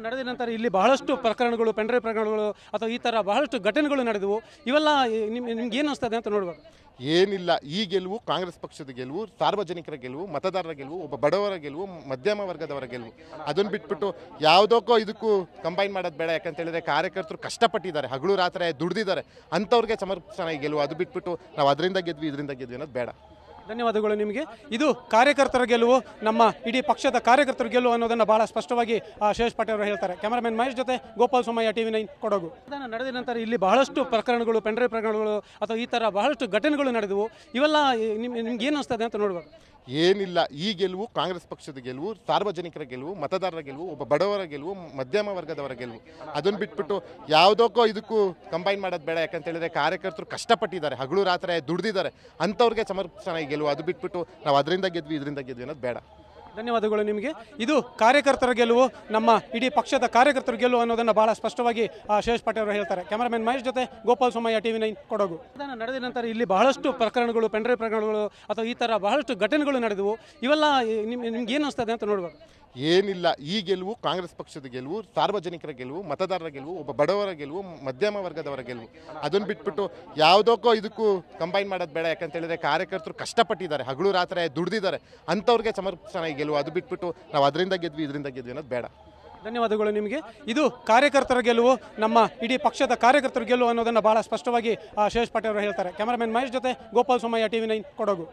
ನಡೆದ ನಂತರ ಇಲ್ಲಿ ಬಹಳಷ್ಟು ಪ್ರಕರಣಗಳು, ಪೆಂಡ್ರೈವ್ ಪ್ರಕರಣಗಳು ಅಥವಾ ಈ ಥರ ಬಹಳಷ್ಟು ಘಟನೆಗಳು ನಡೆದವು. ಇವೆಲ್ಲ ನಿಮ್ಗೆ ಏನು ಅನಿಸ್ತದೆ ಅಂತ ನೋಡ್ಬೇಕು. ಏನಿಲ್ಲ, ಈ ಗೆಲುವು ಕಾಂಗ್ರೆಸ್ ಪಕ್ಷದ ಗೆಲುವು, ಸಾರ್ವಜನಿಕರ ಗೆಲುವು, ಮತದಾರರ ಗೆಲುವು, ಒಬ್ಬ ಬಡವರ ಗೆಲುವು, ಮಧ್ಯಮ ವರ್ಗದವರ ಗೆಲುವು. ಅದನ್ನು ಬಿಟ್ಬಿಟ್ಟು ಯಾವುದಕ್ಕೋ ಇದಕ್ಕೂ ಕಂಬೈನ್ ಮಾಡೋದು ಬೇಡ. ಯಾಕಂತ ಹೇಳಿದ್ರೆ ಕಾರ್ಯಕರ್ತರು ಕಷ್ಟಪಟ್ಟಿದ್ದಾರೆ, ಹಗಲು ರಾತ್ರಿ ದುಡಿದಿದ್ದಾರೆ, ಅಂಥವ್ರಿಗೆ ಸಮರ್ಪಣೆ ಗೆಲುವು. ಅದು ಬಿಟ್ಬಿಟ್ಟು ನಾವು ಅದರಿಂದ ಗೆದ್ವಿ ಇದರಿಂದ ಗೆದ್ವಿ ಅನ್ನೋದು ಬೇಡ. ಧನ್ಯವಾದಗಳು ನಿಮಗೆ. ಇದು ಕಾರ್ಯಕರ್ತರ ಗೆಲುವು, ನಮ್ಮ ಇಡೀ ಪಕ್ಷದ ಕಾರ್ಯಕರ್ತರ ಗೆಲುವು ಅನ್ನೋದನ್ನು ಬಹಳ ಸ್ಪಷ್ಟವಾಗಿ ಶೇಷ್ ಪಾಟೀಲ್ ಅವರು ಹೇಳ್ತಾರೆ. ಕ್ಯಾಮರಾಮನ್ ಮಹೇಶ್ ಜೊತೆ ಗೋಪಾಲ್ ಸೋಮಯ್ಯ, TV9 ಕೊಡಗು. ನಡೆದ ನಂತರ ಇಲ್ಲಿ ಬಹಳಷ್ಟು ಪ್ರಕರಣಗಳು, ಪೆಂಡ್ರೈವ್ ಪ್ರಕರಣಗಳು ಅಥವಾ ಈ ಥರ ಬಹಳಷ್ಟು ಘಟನೆಗಳು ನಡೆದವು. ಇವೆಲ್ಲ ನಿಮ್ಗೆ ಏನು ಅನಿಸ್ತದೆ ಅಂತ ನೋಡ್ಬೇಕು. ಏನಿಲ್ಲ, ಈ ಗೆಲುವು ಕಾಂಗ್ರೆಸ್ ಪಕ್ಷದ ಗೆಲುವು, ಸಾರ್ವಜನಿಕರ ಗೆಲುವು, ಮತದಾರರ ಗೆಲುವು, ಒಬ್ಬ ಬಡವರ ಗೆಲುವು, ಮಧ್ಯಮ ವರ್ಗದವರ ಗೆಲುವು. ಅದನ್ನು ಬಿಟ್ಬಿಟ್ಟು ಯಾವುದಕ್ಕೋ ಇದಕ್ಕೂ ಕಂಬೈನ್ ಮಾಡೋದು ಬೇಡ. ಯಾಕಂತ ಹೇಳಿದ್ರೆ ಕಾರ್ಯಕರ್ತರು ಕಷ್ಟಪಟ್ಟಿದ್ದಾರೆ, ಹಗಲು ರಾತ್ರಿ ದುಡಿದಿದ್ದಾರೆ, ಅಂಥವ್ರಿಗೆ ಸಮರ್ಪಣೆ ಗೆಲುವು. ಅದು ಬಿಟ್ಬಿಟ್ಟು ನಾವು ಅದರಿಂದ ಗೆದ್ವಿ ಇದರಿಂದ ಗೆದ್ವಿ ಅನ್ನೋದು ಬೇಡ. ಧನ್ಯವಾದಗಳು ನಿಮಗೆ. ಇದು ಕಾರ್ಯಕರ್ತರ ಗೆಲುವು, ನಮ್ಮ ಇಡೀ ಪಕ್ಷದ ಕಾರ್ಯಕರ್ತರ ಗೆಲುವು ಅನ್ನೋದನ್ನು ಬಹಳ ಸ್ಪಷ್ಟವಾಗಿ ಶೇಷ್ ಪಾಟೀಲ್ ಅವರು ಹೇಳ್ತಾರೆ. ಕ್ಯಾಮರಾಮನ್ ಮಹೇಶ್ ಜೊತೆ ಗೋಪಾಲ್ ಸೋಮಯ್ಯ, TV9 ಕೊಡಗು. ನಡೆದ ನಂತರ ಇಲ್ಲಿ ಬಹಳಷ್ಟು ಪ್ರಕರಣಗಳು, ಪೆಂಡ್ರೈವ್ ಪ್ರಕರಣಗಳು ಅಥವಾ ಈ ಥರ ಬಹಳಷ್ಟು ಘಟನೆಗಳು ನಡೆದವು. ಇವೆಲ್ಲ ನಿಮ್ಗೆ ಏನು ಅನಿಸ್ತದೆ ಅಂತ ನೋಡ್ಬೇಕು. ಏನಿಲ್ಲ, ಈ ಗೆಲುವು ಕಾಂಗ್ರೆಸ್ ಪಕ್ಷದ ಗೆಲುವು, ಸಾರ್ವಜನಿಕರ ಗೆಲುವು, ಮತದಾರರ ಗೆಲುವು, ಒಬ್ಬ ಬಡವರ ಗೆಲುವು, ಮಧ್ಯಮ ವರ್ಗದವರ ಗೆಲುವು. ಅದನ್ನು ಬಿಟ್ಬಿಟ್ಟು ಯಾವುದಕ್ಕೋ ಇದಕ್ಕೂ ಕಂಬೈನ್ ಮಾಡೋದು ಬೇಡ. ಯಾಕಂತ ಹೇಳಿದ್ರೆ ಕಾರ್ಯಕರ್ತರು ಕಷ್ಟಪಟ್ಟಿದ್ದಾರೆ, ಹಗಲು ರಾತ್ರಿ ದುಡಿದಿದ್ದಾರೆ, ಅಂಥವ್ರಿಗೆ ಸಮರ್ಪಣೆ ಗೆಲುವು. ಅದು ಬಿಟ್ಬಿಟ್ಟು ನಾವು ಅದರಿಂದ ಗೆದ್ವಿ ಇದರಿಂದ ಗೆದ್ವಿ ಅನ್ನೋದು ಬೇಡ. ಧನ್ಯವಾದಗಳು ನಿಮಗೆ. ಇದು ಕಾರ್ಯಕರ್ತರ ಗೆಲುವು, ನಮ್ಮ ಇಡೀ ಪಕ್ಷದ ಕಾರ್ಯಕರ್ತರ ಗೆಲುವು ಅನ್ನೋದನ್ನು ಬಹಳ ಸ್ಪಷ್ಟವಾಗಿ ಶೇಷ್ ಪಾಟೀಲ್ ಅವರು ಹೇಳ್ತಾರೆ. ಕ್ಯಾಮರಾಮನ್ ಮಹೇಶ್ ಜೊತೆ ಗೋಪಾಲ್ ಸೋಮಯ್ಯ, TV9 ಕೊಡಗು.